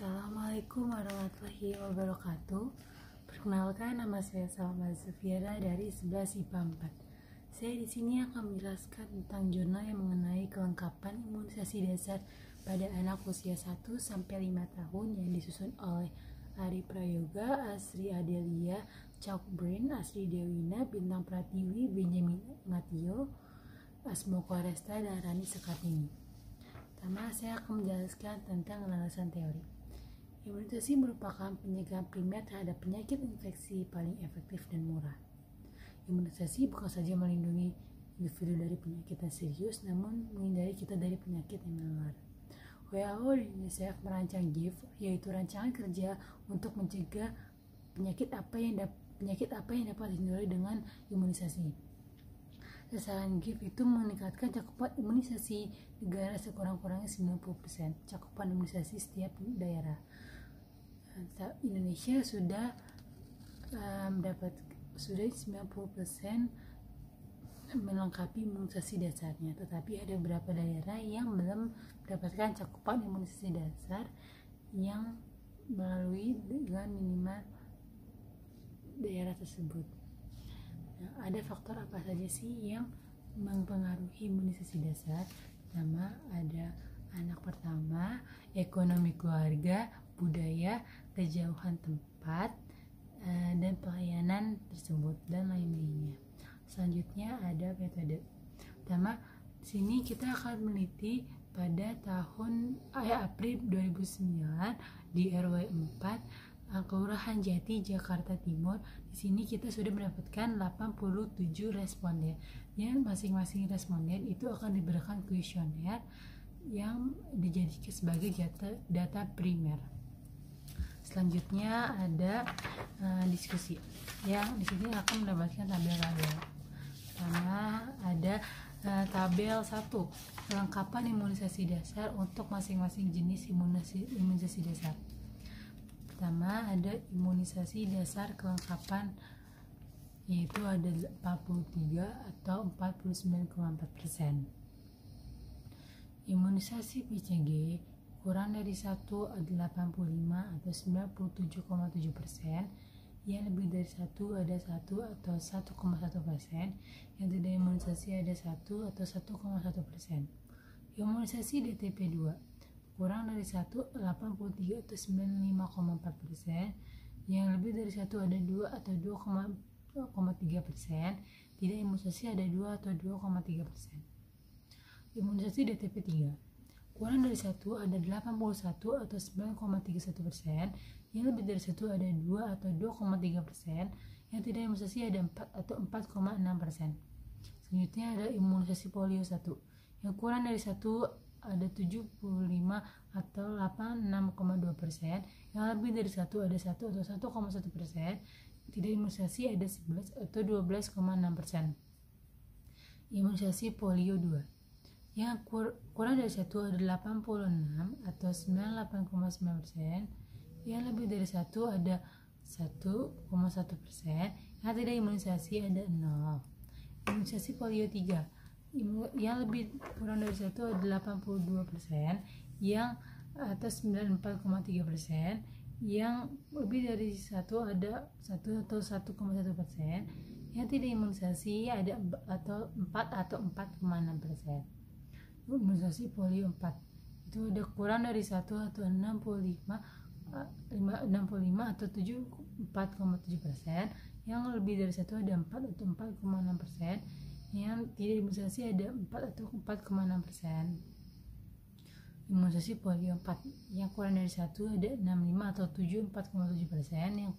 Assalamualaikum warahmatullahi wabarakatuh. Perkenalkan, nama saya Salma Zufiera dari 11 IPA 4. Saya di sini akan menjelaskan tentang jurnal yang mengenai kelengkapan imunisasi dasar pada anak usia 1 sampai 5 tahun yang disusun oleh Ari Prayoga, Asri Adelia, Chalkbrain, Asri Dewina, Bintang Pratiwi, Benjamin Ngatio, Asmoko Resta, dan Rani Sekatini. Pertama, saya akan menjelaskan tentang landasan teori. Imunisasi merupakan pencegahan primer terhadap penyakit infeksi paling efektif dan murah. Imunisasi bukan saja melindungi individu dari penyakit yang serius, namun menghindari kita dari penyakit yang menular. WHO dan UNICEF merancang GIVE, yaitu rancangan kerja untuk mencegah penyakit apa yang dapat dihindari dengan imunisasi. Sasaran GIVE itu meningkatkan cakupan imunisasi negara sekurang-kurangnya 90% cakupan imunisasi setiap daerah. Indonesia sudah 90% melengkapi imunisasi dasarnya, tetapi ada beberapa daerah yang belum mendapatkan cakupan imunisasi dasar yang melalui dengan minimal daerah tersebut. Nah, ada faktor apa saja sih yang mempengaruhi imunisasi dasar? Pertama, ada anak pertama, ekonomi keluarga, budaya, kejauhan tempat, dan pelayanan tersebut, dan lain-lainnya. Selanjutnya ada metode. Pertama, di sini kita akan meneliti pada April 2009 di RW 4 Kelurahan Jati, Jakarta Timur. Di sini kita sudah mendapatkan 87 responden. Yang masing-masing responden itu akan diberikan kuesioner yang dijadikan sebagai data primer. Selanjutnya ada diskusi. Yang di sini akan mendapatkan tabel-tabel. Pertama ada tabel 1, kelengkapan imunisasi dasar untuk masing-masing jenis imunisasi dasar. Pertama ada imunisasi dasar kelengkapan, yaitu ada 43 atau 49,4%. Imunisasi BCG kurang dari 1 ada 85 atau 97,7%, yang lebih dari 1 ada 1 atau 1,1%, yang tidak imunisasi ada 1 atau 1,1%. Imunisasi DTP2 kurang dari 1 83 atau 95,4%, yang lebih dari 1 ada 2 atau 2,3%, tidak imunisasi ada 2 atau 2,3%. Imunisasi DTP3 kurang dari 1 ada 81 atau 9,31%, yang lebih dari 1 ada 2 atau 2,3%, yang tidak imunisasi ada 4 atau 4,6%. Selanjutnya ada imunisasi polio 1, yang kurang dari 1 ada 75 atau 86,2%, yang lebih dari 1 ada 1 atau 1,1%, tidak imunisasi ada 11 atau 12,6%. Imunisasi polio 2, yang kurang dari 1 ada 86 atau 98,9%, yang lebih dari 1 ada 1,1%, yang tidak imunisasi ada 0. Imunisasi polio 3, yang lebih kurang dari 1 ada 82%, yang atas 94,3%, yang lebih dari 1 ada 1 atau 1,1%, yang tidak imunisasi ada 4 atau 4,6%. Imunisasi polio 4 itu ada kurang dari 1 atau 65 atau 4,7%, yang lebih dari 1 ada 4 atau 4,6%, yang tidak imunisasi ada 4 atau 4,6%. Imunisasi polio 4 yang kurang dari 1 ada 65 atau 4,7%, yang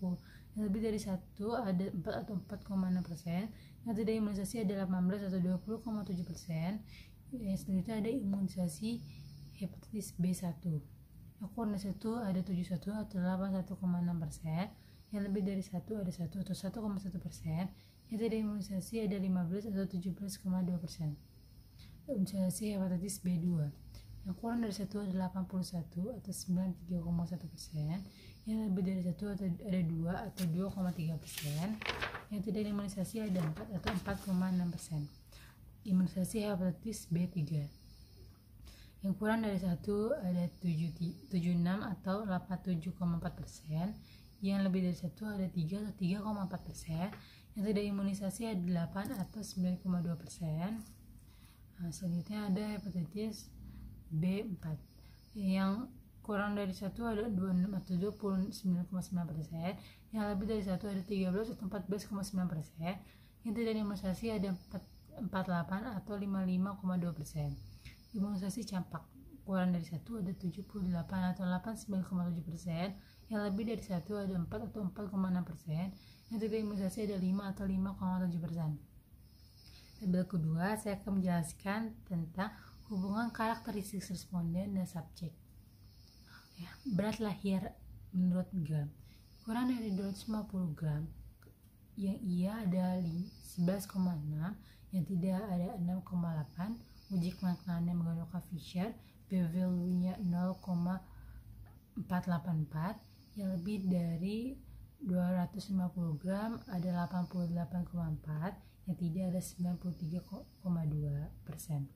lebih dari 1 ada 4 atau 4,6%, yang tidak imunisasi ada 18 atau 20,7%. Selanjutnya ada imunisasi hepatitis B1, yang kurang dari 1 ada 71 atau 81,6%, yang lebih dari 1 ada 1 atau 1,1%, yang tidak imunisasi ada 15 atau 17,2%. Imunisasi hepatitis B2, yang kurang dari 1 ada 81 atau 93,1%, yang lebih dari 1 ada 2 atau 2,3%, yang tidak imunisasi ada 4 atau 4,6%. Imunisasi hepatitis B3, Yang kurang dari 1 ada 76 atau 87,4%. Yang lebih dari 1 ada 3 atau 3,4%. Yang tidak imunisasi ada 8 atau 9,2%. Selanjutnya ada hepatitis B4. Yang kurang dari 1 ada 26 atau 29,9%. Yang lebih dari 1 ada 13 atau 14,9%. Yang tidak imunisasi ada 48 atau 55,2%. Imunisasi campak kurang dari 1 ada 78 atau 89,7%. Yang lebih dari 1 ada 4 atau 4,6%. Yang tidak imunisasi ada 5 atau 5,7%. Tabel kedua, saya akan menjelaskan tentang hubungan karakteristik responden dan subjek. Berat lahir menurut gram. Kurang dari 250 gram, yang iya ada 11,6, yang tidak ada 6,8. Uji kemakanan menggunakan Fisher, p-value-nya 0,484. Yang lebih dari 250 gram ada 88,4, yang tidak ada 93,2%.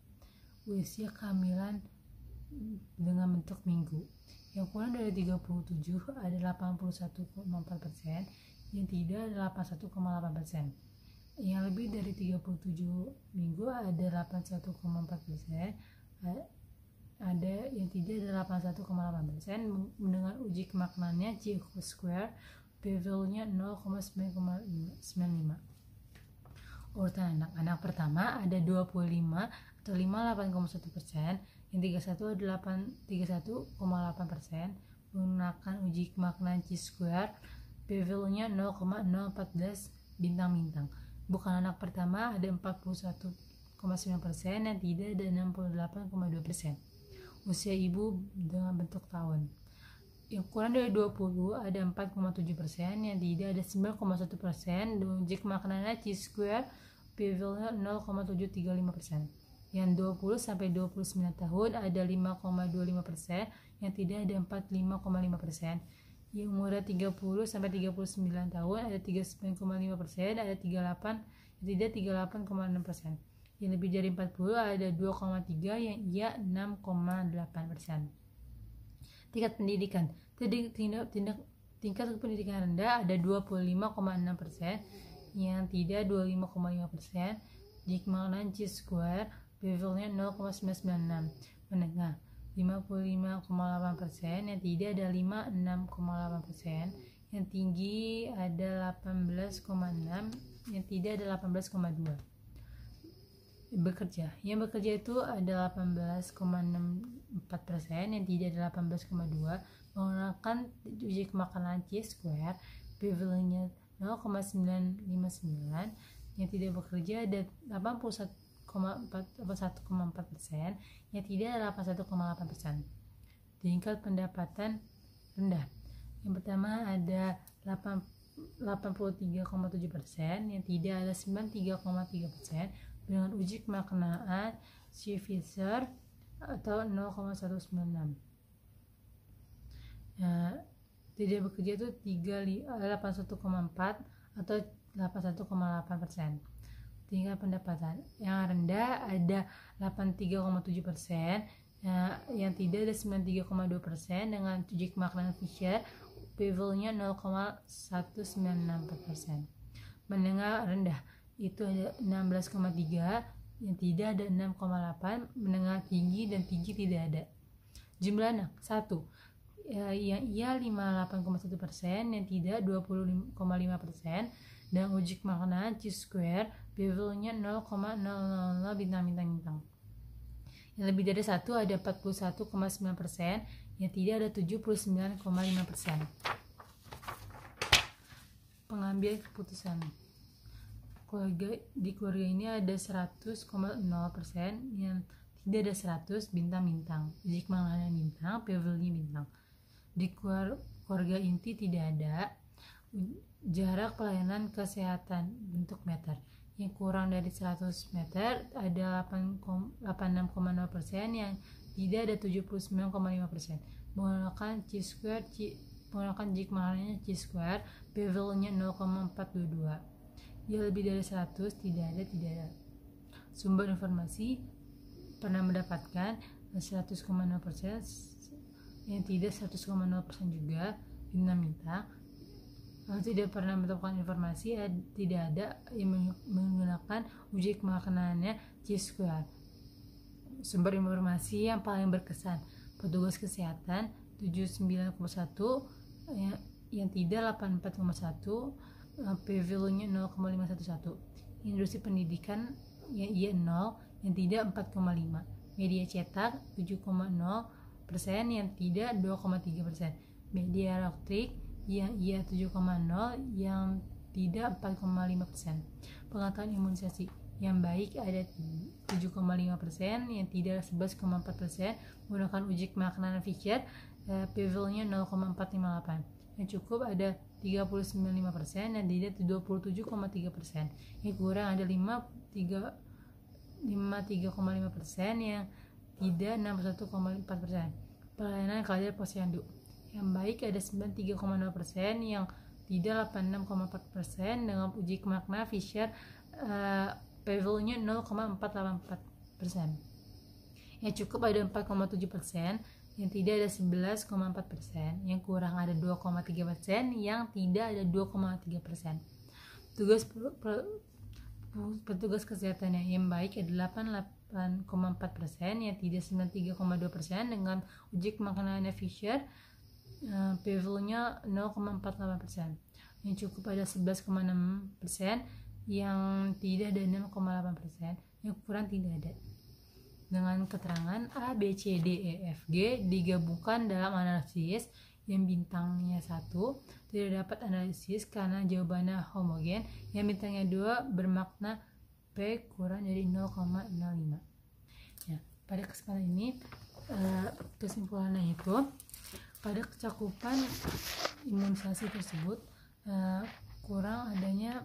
Usia kehamilan dengan bentuk minggu. Yang kurang dari 37 ada 81,4%, yang tidak ada 81,8%. Yang lebih dari 37 minggu ada 81,4%, ada yang tidak ada 81,8%. Dengan uji kemaknaannya chi-square, p-value-nya 0,995. Urutan anak pertama ada 25 atau 58,1%, yang 31 ada 31,8%. Menggunakan uji kemaknaan chi-square, p-value-nya 0,014 bintang-bintang. Bukan anak pertama ada 41,9%, yang tidak ada 68,2%. Usia ibu dengan bentuk tahun. Yang kurang dari 20 ada 4,7%, yang tidak ada 9,1%. Dengan uji kemaknaannya chi-square, p-value 0,735%. Yang 20 sampai 29 tahun ada 5,25%, yang tidak ada 45,5%. Yang umurnya 30 sampai 39 tahun ada 39,5%, ada 38, yang tidak 38,6%. Yang lebih dari 40 ada 2,3, yang iya 6,8%. Tingkat pendidikan. Tingkat pendidikan rendah ada 25,6%, yang tidak 25,5%. Jika chi-square, p-value-nya 0,996. Menengah 55,8%, yang tidak ada 56,8%. Yang tinggi ada 18,6, yang tidak ada 18,2. Bekerja. Yang bekerja itu ada 18,64%, yang tidak ada 18,2. Menggunakan uji kemakanan chi-square, p-value-nya 0,959. Yang tidak bekerja ada 81,4%, yang tidak ada 81,8%. Tingkat pendapatan rendah. Yang pertama ada 83,7%, yang tidak ada 93,3%. Dengan uji kemaknaan Fisher atau 0,196. Tidak bekerja itu 81,4 atau 81,8%. Tingkat pendapatan yang rendah ada 83,7%, yang tidak ada 93,2%. Dengan uji kemaknaan Fisher, p-value-nya 0,1994%. Menengah rendah itu ada 16,3, yang tidak ada 6,8. Menengah tinggi dan tinggi tidak ada. Jumlah anak 1, yang iya 58,1%, yang tidak 20,5%. Dan uji kemaknaan chi-square, p-value-nya 0,000 bintang-bintang. Yang lebih dari 1 ada 41,9%, yang tidak ada 79,5%. Pengambil keputusan. Di keluarga ini ada 100,0%, yang tidak ada 100 bintang-bintang. Uji kemaknaan bintang, p-value bintang. Di keluarga inti tidak ada. Jarak pelayanan kesehatan bentuk meter. Yang kurang dari 100 meter ada 86,0%, yang tidak ada 79,5%. Menggunakan chi-square, menggunakan uji kemaknaannya chi-square, p-value-nya 0,422. Yang lebih dari 100 tidak ada. Sumber informasi pernah mendapatkan 100,0%, yang tidak 100,0% juga. Bintang-bintang tidak pernah mendapatkan informasi, tidak ada yang menggunakan uji kemaknaannya chi-square. Sumber informasi yang paling berkesan: petugas kesehatan 79,1, yang tidak 84,1, p-value-nya 0,511. Industri pendidikan yang iya 0, yang tidak 4,5. Media cetak 7,0%, yang tidak 2,3%. Media elektrik yang iya 7,0, yang tidak 4,5%. Pengetahuan imunisasi yang baik ada 7,5%, yang tidak 11,4%, menggunakan uji kemaknaan Fisher, p-value-nya 0,458. Yang cukup ada 39,5%, dan tidak 27,3%. Yang kurang ada 53,5%, yang tidak 61,4%. Pelayanan kadar posyandu yang baik ada 93,0%, yang tidak 86,4%, dengan uji kemaknaan Fisher, p-value-nya 0,484%. Yang cukup ada 4,7%, yang tidak ada 11,4%, yang kurang ada 2,3%, yang tidak ada 2,3%. Petugas kesehatan yang baik ada 88,4%, yang tidak 93,2%, dengan uji kemaknaan Fisher, p-value-nya 0,48%. Yang cukup ada 11,6%, yang tidak ada 6,8%, yang kurang tidak ada. Dengan keterangan A, B, C, D, E, F, G digabungkan dalam analisis yang bintangnya 1 tidak dapat analisis karena jawabannya homogen, yang bintangnya 2 bermakna P kurang dari 0,05. Ya, pada kesempatan ini kesimpulannya itu, pada cakupan imunisasi tersebut kurang adanya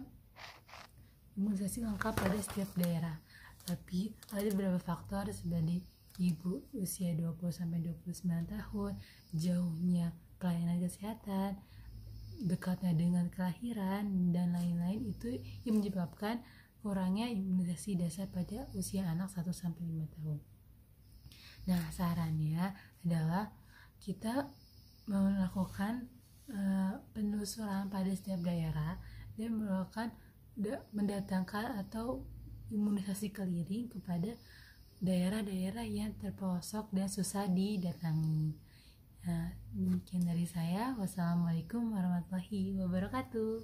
imunisasi lengkap pada setiap daerah. Tapi ada beberapa faktor seperti ibu usia 20-29 tahun, jauhnya pelayanan kesehatan, dekatnya dengan kelahiran, dan lain-lain, itu yang menyebabkan kurangnya imunisasi dasar pada usia anak 1-5 tahun. Nah, sarannya adalah kita melakukan penelusuran pada setiap daerah dan mendatangkan atau imunisasi keliling kepada daerah-daerah yang terpelosok dan susah didatangi. Nah, demikian dari saya. Wassalamualaikum warahmatullahi wabarakatuh.